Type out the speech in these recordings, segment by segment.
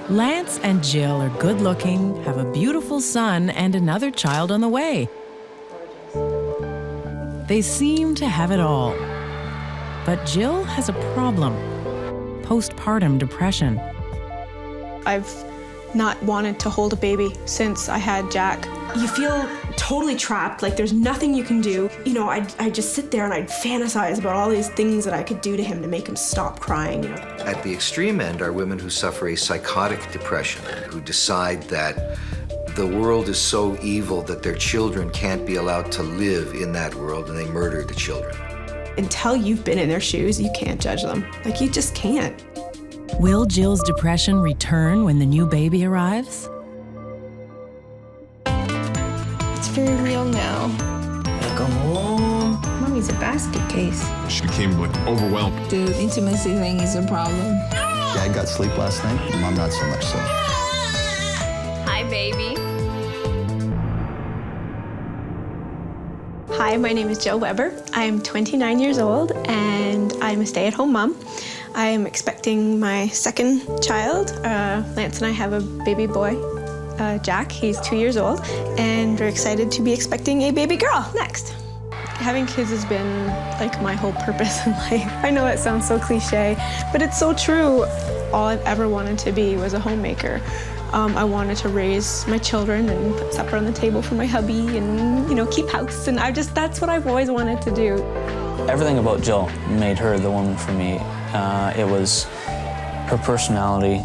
Lance and Jill are good-looking, have a beautiful son, and another child on the way. They seem to have it all. But Jill has a problem: postpartum depression. I've not wanted to hold a baby since I had Jack. You feel totally trapped, like there's nothing you can do. You know, I'd just sit there and I'd fantasize about all these things that I could do to him to make him stop crying, you know. At the extreme end are women who suffer a psychotic depression, who decide that the world is so evil that their children can't be allowed to live in that world, and they murder the children. Until you've been in their shoes, you can't judge them. Like, you just can't. Will Jill's depression return when the new baby arrives? It's very real now. Come home. Mommy's a basket case. She became like overwhelmed. The intimacy thing is a problem. Dad got sleep last night, Mom not so much so. Hi, baby. Hi, my name is Jill Weber. I'm 29 years old and I'm a stay-at-home mom. I'm expecting my second child. Lance and I have a baby boy, Jack. He's 2 years old, and we're excited to be expecting a baby girl next. Having kids has been like my whole purpose in life. I know that sounds so cliche, but it's so true. All I've ever wanted to be was a homemaker. I wanted to raise my children and put supper on the table for my hubby and, you know, keep house. And that's what I've always wanted to do. Everything about Jill made her the woman for me. It was her personality,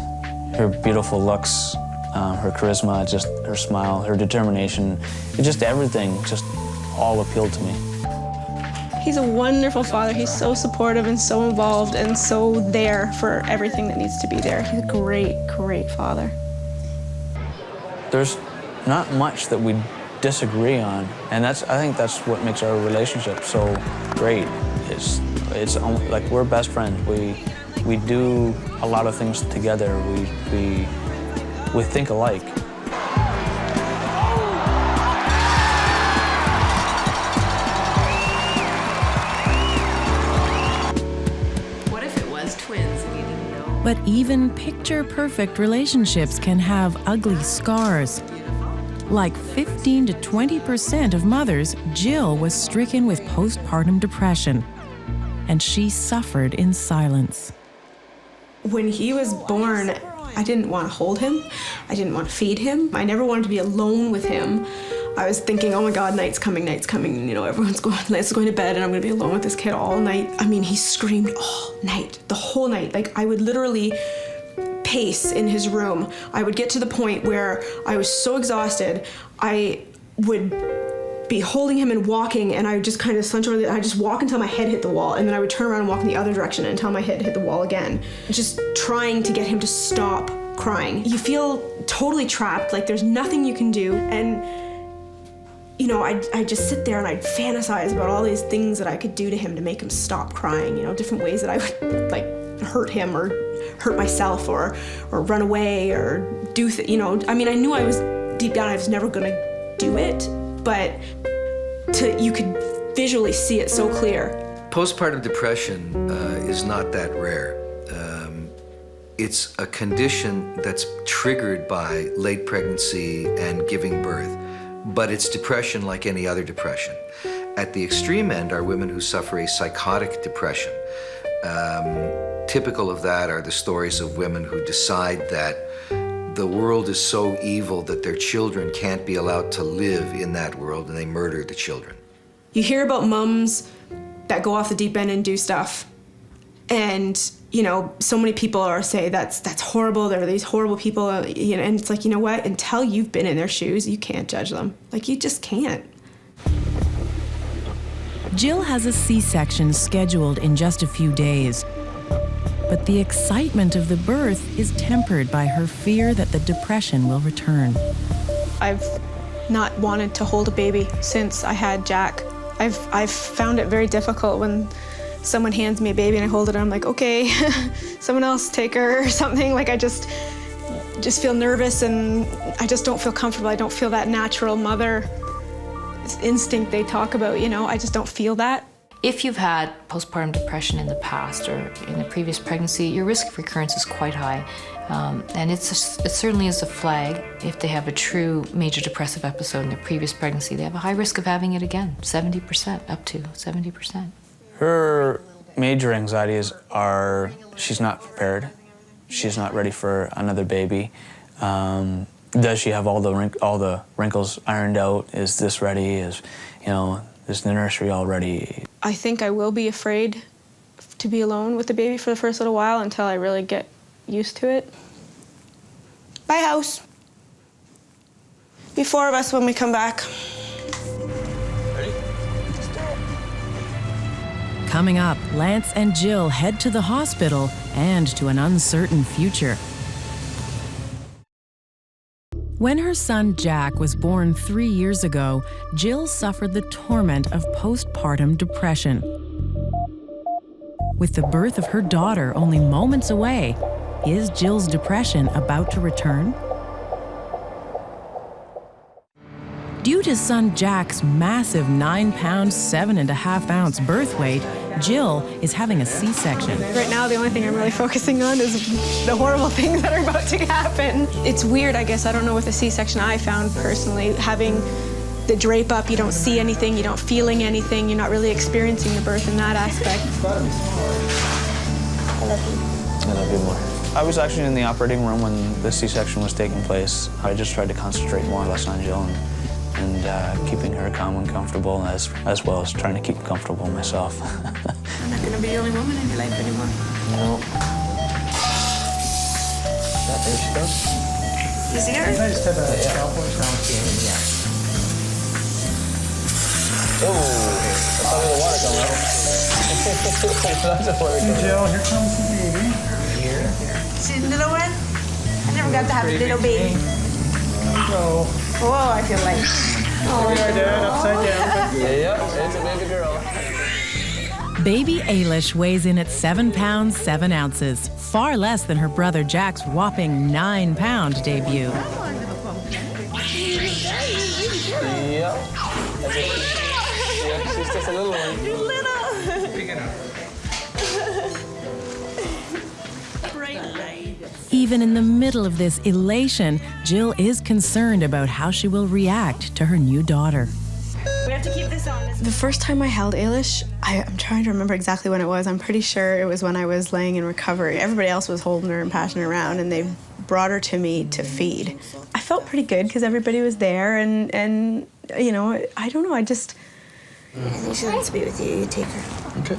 her beautiful looks, her charisma, just her smile, her determination, just everything, just all appealed to me. He's a wonderful father. He's so supportive and so involved and so there for everything that needs to be there. He's a great, great father. There's not much that we disagree on, and I think that's what makes our relationship so great. It's like we're best friends. We do a lot of things together. We think alike. What if it was twins and you didn't know? But even picture-perfect relationships can have ugly scars. Like 15 to 20% of mothers, Jill was stricken with postpartum depression, and she suffered in silence. When he was born, I didn't want to hold him. I didn't want to feed him. I never wanted to be alone with him. I was thinking, oh my God, night's coming, you know, Lance is going to bed and I'm going to be alone with this kid all night. I mean, he screamed all night, the whole night. Like, I would literally pace in his room. I would get to the point where I was so exhausted, I would be holding him and walking, and I would just kind of slouch over. I'd just walk until my head hit the wall, and then I would turn around and walk in the other direction until my head hit the wall again. Just trying to get him to stop crying. You feel totally trapped, like there's nothing you can do, and you know, I'd just sit there and I'd fantasize about all these things that I could do to him to make him stop crying, you know, different ways that I would like hurt him or hurt myself or run away or do you know, I mean, I knew I was deep down I was never gonna do it, but you could visually see it so clear. Postpartum depression is not that rare. It's a condition that's triggered by late pregnancy and giving birth, but it's depression like any other depression. At the extreme end are women who suffer a psychotic depression. Typical of that are the stories of women who decide that the world is so evil that their children can't be allowed to live in that world, and they murder the children. You hear about mums that go off the deep end and do stuff, and you know, so many people say that's horrible. There are these horrible people, you know, and it's like, you know what? Until you've been in their shoes, you can't judge them. Like, you just can't. Jill has a C-section scheduled in just a few days. But the excitement of the birth is tempered by her fear that the depression will return. I've not wanted to hold a baby since I had Jack. I've found it very difficult when someone hands me a baby and I hold it and I'm like, okay, someone else take her or something. Like, I just feel nervous and I just don't feel comfortable. I don't feel that natural mother instinct they talk about, you know, I just don't feel that. If you've had postpartum depression in the past or in the previous pregnancy, your risk of recurrence is quite high. And it certainly is a flag. If they have a true major depressive episode in their previous pregnancy, they have a high risk of having it again, 70%, up to 70%. Her major anxieties are she's not prepared. She's not ready for another baby. Does she have all the wrinkles ironed out? Is this ready? Is the nursery all ready? I think I will be afraid to be alone with the baby for the first little while until I really get used to it. Bye, house. Be 4 of us when we come back. Ready? Let's do it. Coming up, Lance and Jill head to the hospital and to an uncertain future. When her son Jack was born 3 years ago, Jill suffered the torment of postpartum depression. With the birth of her daughter only moments away, is Jill's depression about to return? Due to son Jack's massive 9 pound, 7.5 ounce birth weight, Jill is having a C-section. Right now, the only thing I'm really focusing on is the horrible things that are about to happen. It's weird, I guess. I don't know with the C-section I found personally, having the drape up, you don't see anything, you don't feeling anything, you're not really experiencing the birth in that aspect. I love you. I love you more. I was actually in the operating room when the C-section was taking place. I just tried to concentrate more or less on Jill and keeping her calm and comfortable, as well as trying to keep comfortable myself. I'm not going to be the only woman in your life anymore. No. There she goes. You see her? I just had a scalpel down here. Oh, that's how the water coming out. That's a water coming out. Jill, here comes the baby. Here. See the little one? I never got to have a little baby. Go. Oh, I feel like... Here we are, Dad, upside down. Yeah, it's a baby girl. Baby Alish weighs in at 7 pounds, 7 ounces, far less than her brother Jack's whopping 9 pound debut. Yep. Yeah, she's just a little one. You're little. Big enough. Even in the middle of this elation, Jill is concerned about how she will react to her new daughter. We have to keep this on. The first time I held Alish, I'm trying to remember exactly when it was. I'm pretty sure it was when I was laying in recovery. Everybody else was holding her and passing her around, and they brought her to me to feed. I felt pretty good because everybody was there, and I don't know, I think she likes to be with you. You take her. Okay.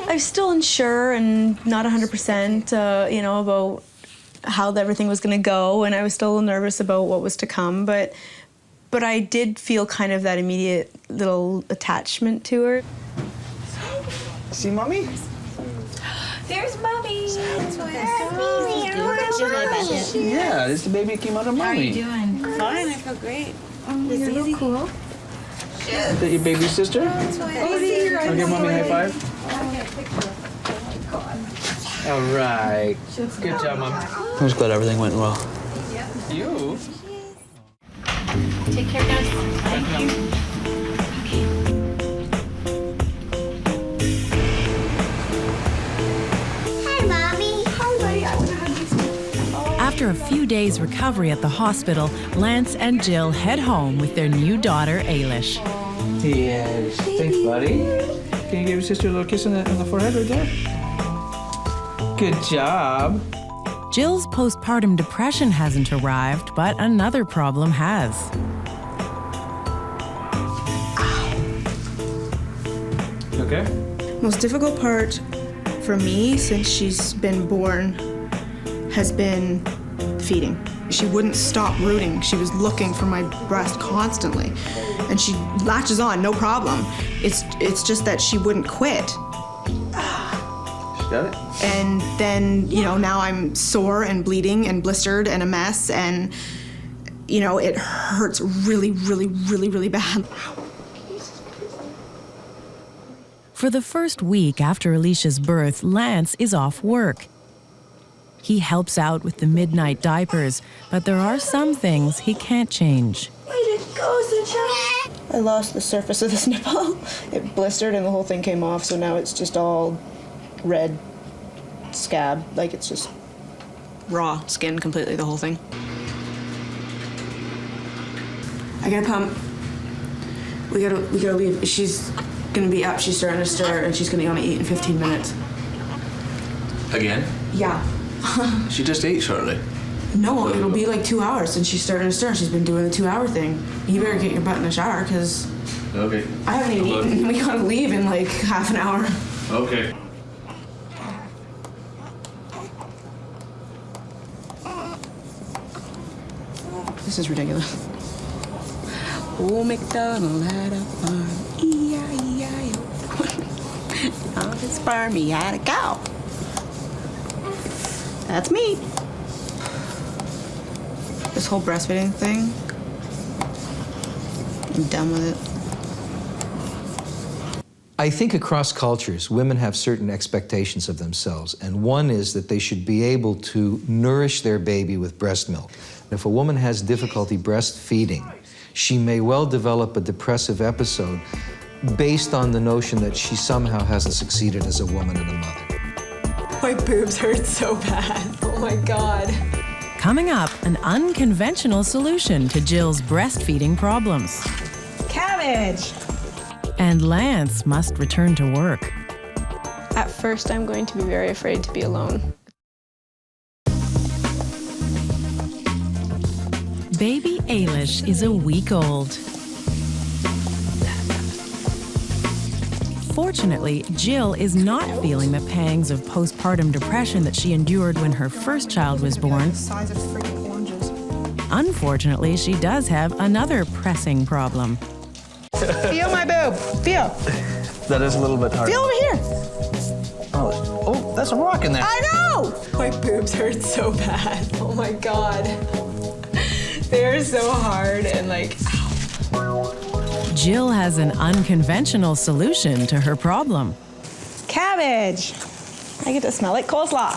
I'm still unsure and not 100%, about how everything was going to go, and I was still nervous about what was to come, but I did feel kind of that immediate little attachment to her. See, Mommy? There's Mommy. Yeah, this is the baby that came out of Mommy. How are you doing? Fine, I feel great. You're a little cool. Is that your baby sister? I'll give Mommy a high five. All right. Good job, Mom. I'm just glad everything went well. You? Take care, guys. Thank you. Hi, Mommy. Hi, buddy. I want to hug you. After a few days recovery at the hospital, Lance and Jill head home with their new daughter, Alish. Yes. Thanks, buddy. Can you give your sister a little kiss on the forehead right there? Good job. Jill's postpartum depression hasn't arrived, but another problem has. Okay. Most difficult part for me since she's been born has been feeding. She wouldn't stop rooting. She was looking for my breast constantly. And she latches on, no problem. It's just that she wouldn't quit. She got it? And then, now I'm sore and bleeding and blistered and a mess, and, it hurts really, really, really, really bad. For the first week after Alicia's birth, Lance is off work. He helps out with the midnight diapers, but there are some things he can't change. Way to go, Sunshine! I lost the surface of this nipple. It blistered and the whole thing came off, so now it's just all red scab, like it's just raw skin completely, the whole thing. I gotta pump. We gotta leave. She's gonna be up, she's starting to stir, and she's gonna be on to eat in 15 minutes. Again? Yeah. She just ate shortly. No, it'll be like 2 hours since she's starting to stir. She's been doing the 2-hour thing. You better get your butt in the shower, because Okay. I haven't even eaten. We gotta leave in like half an hour. Okay. This is ridiculous. Old MacDonald had a farm, E-I-E-I-O. On his farm he had a cow. That's me. This whole breastfeeding thing, I'm done with it. I think across cultures, women have certain expectations of themselves, and one is that they should be able to nourish their baby with breast milk. If a woman has difficulty breastfeeding, she may well develop a depressive episode based on the notion that she somehow hasn't succeeded as a woman and a mother. My boobs hurt so bad. Oh my God. Coming up, an unconventional solution to Jill's breastfeeding problems. Cabbage! And Lance must return to work. At first, I'm going to be very afraid to be alone. Baby Alish is a week old. Fortunately, Jill is not feeling the pangs of postpartum depression that she endured when her first child was born. The size of freaking oranges. Unfortunately, she does have another pressing problem. Feel my boob. Feel. That is a little bit hard. Feel over here. Oh, that's a rock in there. I know! My boobs hurt so bad. Oh my God. They're so hard and like, ow. Jill has an unconventional solution to her problem. Cabbage. I get to smell like coleslaw.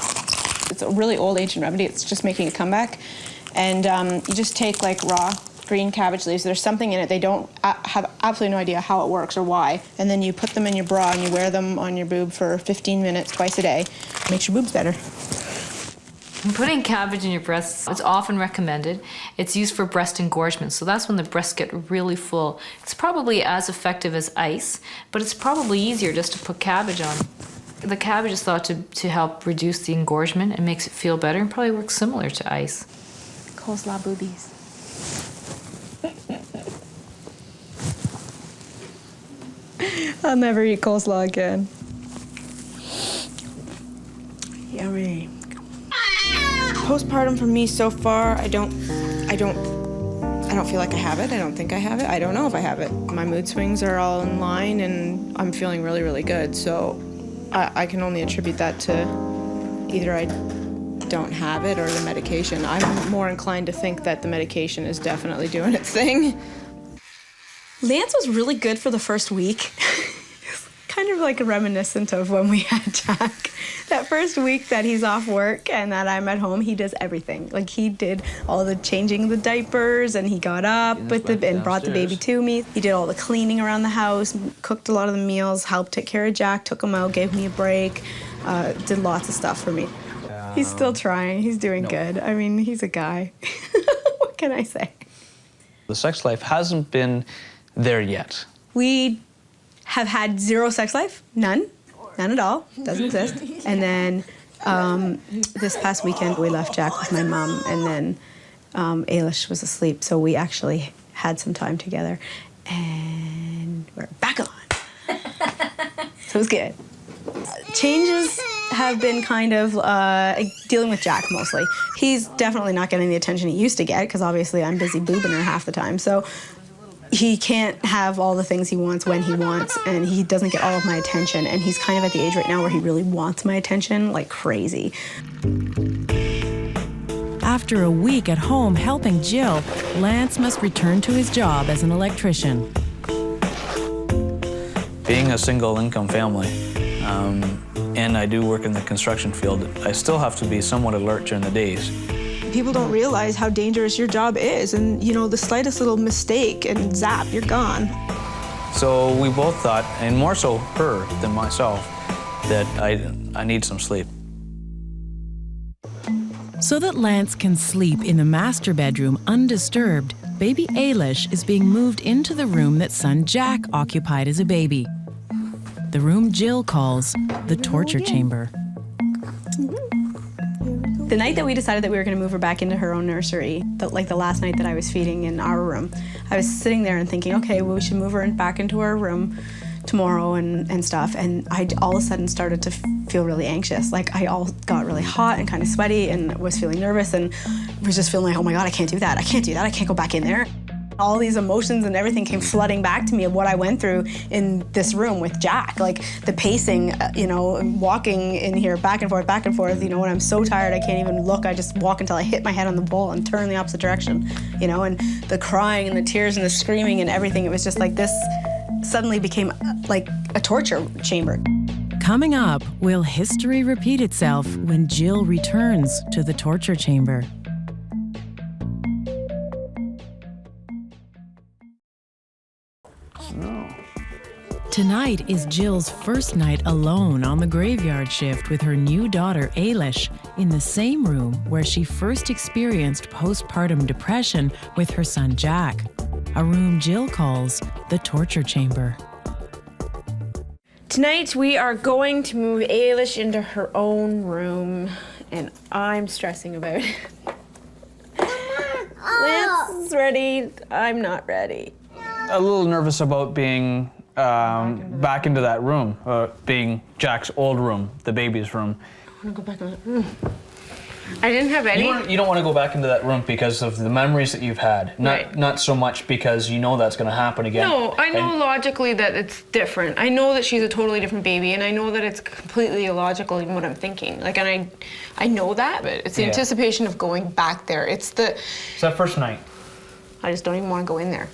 It's a really old ancient remedy. It's just making a comeback. And you just take like raw green cabbage leaves. There's something in it. They don't have absolutely no idea how it works or why. And then you put them in your bra and you wear them on your boob for 15 minutes twice a day. Makes your boobs better. Putting cabbage in your breasts, it's often recommended. It's used for breast engorgement, so that's when the breasts get really full. It's probably as effective as ice, but it's probably easier just to put cabbage on. The cabbage is thought to help reduce the engorgement and makes it feel better, and probably works similar to ice. Coleslaw boobies. I'll never eat coleslaw again. Yummy. Postpartum for me so far, I don't feel like I have it. I don't think I have it. I don't know if I have it. My mood swings are all in line and I'm feeling really, really good. So I can only attribute that to either I don't have it or the medication. I'm more inclined to think that the medication is definitely doing its thing. Lance was really good for the first week. Kind of like reminiscent of when we had Jack. That first week that he's off work and that I'm at home, he does everything. Like he did all the changing the diapers and he got up and brought the baby to me. He did all the cleaning around the house, cooked a lot of the meals, helped take care of Jack, took him out, gave me a break, did lots of stuff for me. He's still trying. He's doing good. I mean, he's a guy. What can I say? The sex life hasn't been there yet. We have had zero sex life, none at all, doesn't exist. And then this past weekend we left Jack with my mom and then Alish was asleep, so we actually had some time together and we're back on. So it was good. Changes have been kind of dealing with Jack mostly. He's definitely not getting the attention he used to get because obviously I'm busy boobing her half the time. So he can't have all the things he wants when he wants, and he doesn't get all of my attention, and he's kind of at the age right now where he really wants my attention like crazy. After a week at home helping Jill, Lance must return to his job as an electrician. Being a single income family, and I do work in the construction field, I still have to be somewhat alert during the days. People don't realize how dangerous your job is, and you know, the slightest little mistake and zap, you're gone. So we both thought, and more so her than myself, that I need some sleep. So that Lance can sleep in the master bedroom undisturbed, baby Alish is being moved into the room that son Jack occupied as a baby. The room Jill calls the torture chamber. The night that we decided that we were going to move her back into her own nursery, the last night that I was feeding in our room, I was sitting there and thinking, okay, well, we should move her back into our room tomorrow and stuff. And I all of a sudden started to feel really anxious. Like I all got really hot and kind of sweaty and was feeling nervous and was just feeling like, oh my God, I can't do that. I can't do that. I can't go back in there. All these emotions and everything came flooding back to me of what I went through in this room with Jack. Like the pacing, walking in here back and forth, when I'm so tired I can't even look. I just walk until I hit my head on the bowl and turn the opposite direction, and the crying and the tears and the screaming and everything. It was just like this suddenly became like a torture chamber. Coming up, will history repeat itself when Jill returns to the torture chamber? Tonight is Jill's first night alone on the graveyard shift with her new daughter, Alish, in the same room where she first experienced postpartum depression with her son, Jack. A room Jill calls the torture chamber. Tonight we are going to move Alish into her own room, and I'm stressing about it. Lance is ready. I'm not ready. A little nervous about being back into that room, being Jack's old room, the baby's room. I want to go back in that room. I didn't have any. You don't want to go back into that room because of the memories that you've had, not so much because you know that's going to happen again. No, I know logically that it's different. I know that she's a totally different baby, and I know that it's completely illogical even what I'm thinking. And I know that, but it's the anticipation of going back there. It's that first night. I just don't even want to go in there.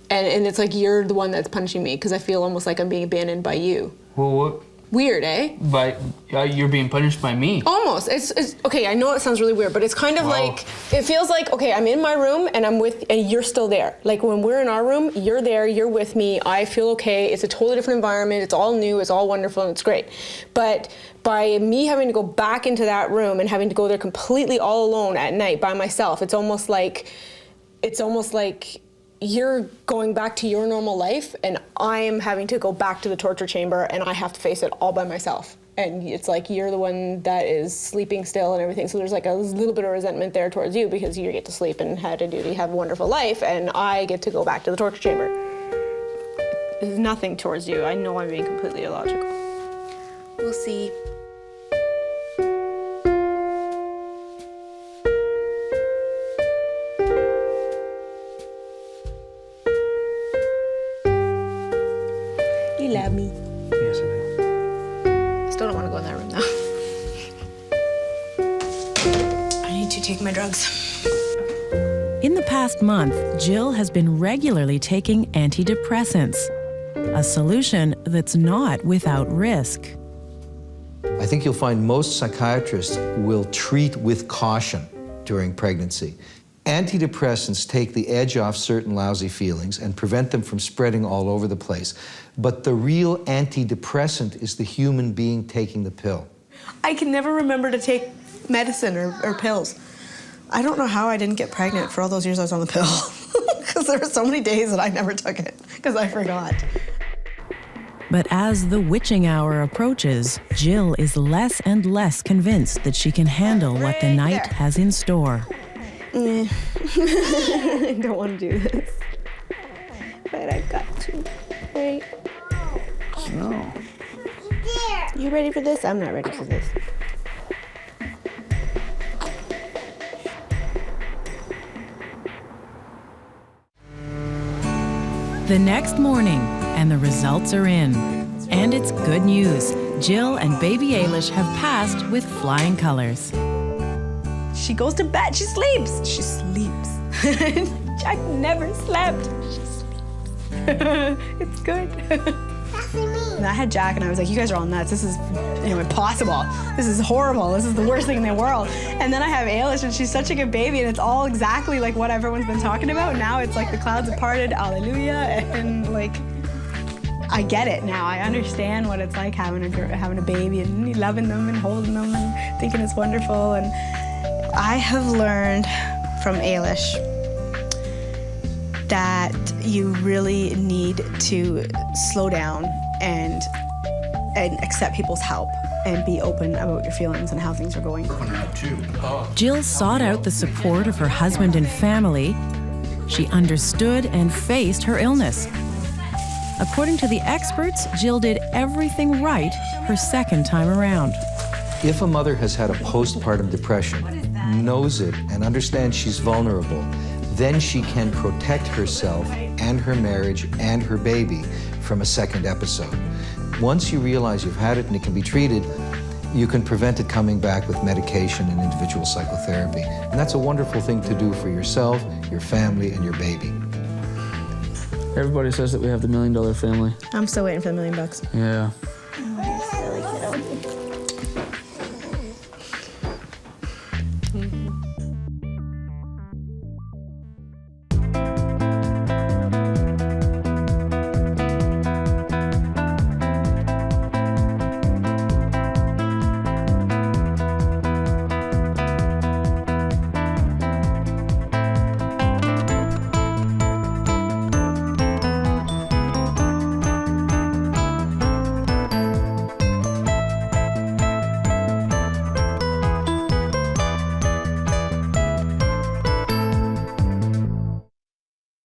And it's like you're the one that's punishing me because I feel almost like I'm being abandoned by you. Well, what? Weird, eh? But you're being punished by me. Almost. It's okay. I know it sounds really weird, but it's kind of like it feels like okay. I'm in my room and and you're still there. Like when we're in our room, you're there. You're with me. I feel okay. It's a totally different environment. It's all new. It's all wonderful. And it's great. But by me having to go back into that room and having to go there completely all alone at night by myself, it's almost like you're going back to your normal life and I'm having to go back to the torture chamber and I have to face it all by myself. And it's like you're the one that is sleeping still and everything. So there's like a little bit of resentment there towards you because you get to sleep and have a wonderful life and I get to go back to the torture chamber. There's nothing towards you. I know I'm being completely illogical. We'll see. Love me. Yes, I do. Still don't want to go in that room though. I need to take my drugs. In the past month, Jill has been regularly taking antidepressants, a solution that's not without risk. I think you'll find most psychiatrists will treat with caution during pregnancy. Antidepressants take the edge off certain lousy feelings and prevent them from spreading all over the place. But the real antidepressant is the human being taking the pill. I can never remember to take medicine or pills. I don't know how I didn't get pregnant for all those years I was on the pill. Because there were so many days that I never took it because I forgot. But as the witching hour approaches, Jill is less and less convinced that she can handle what the night has in store. I don't want to do this, but I've got to. Right? No. You ready for this? I'm not ready for this. The next morning, and the results are in. And it's good news. Jill and baby Alish have passed with flying colors. She goes to bed. She sleeps. She sleeps. Jack never slept. She sleeps. It's good. And I had Jack and I was like, you guys are all nuts. This is impossible. This is horrible. This is the worst thing in the world. And then I have Alish and she's such a good baby and it's all exactly like what everyone's been talking about. Now it's like the clouds have parted, hallelujah, and like I get it now. I understand what it's like having a baby and loving them and holding them and thinking it's wonderful. And I have learned from Alish that you really need to slow down and accept people's help and be open about your feelings and how things are going. Jill sought out the support of her husband and family. She understood and faced her illness. According to the experts, Jill did everything right her second time around. If a mother has had a postpartum depression, knows it, and understands she's vulnerable, then she can protect herself and her marriage and her baby from a second episode. Once you realize you've had it and it can be treated, you can prevent it coming back with medication and individual psychotherapy. And that's a wonderful thing to do for yourself, your family, and your baby. Everybody says that we have the $1 million family. I'm still waiting for the $1 million. Yeah.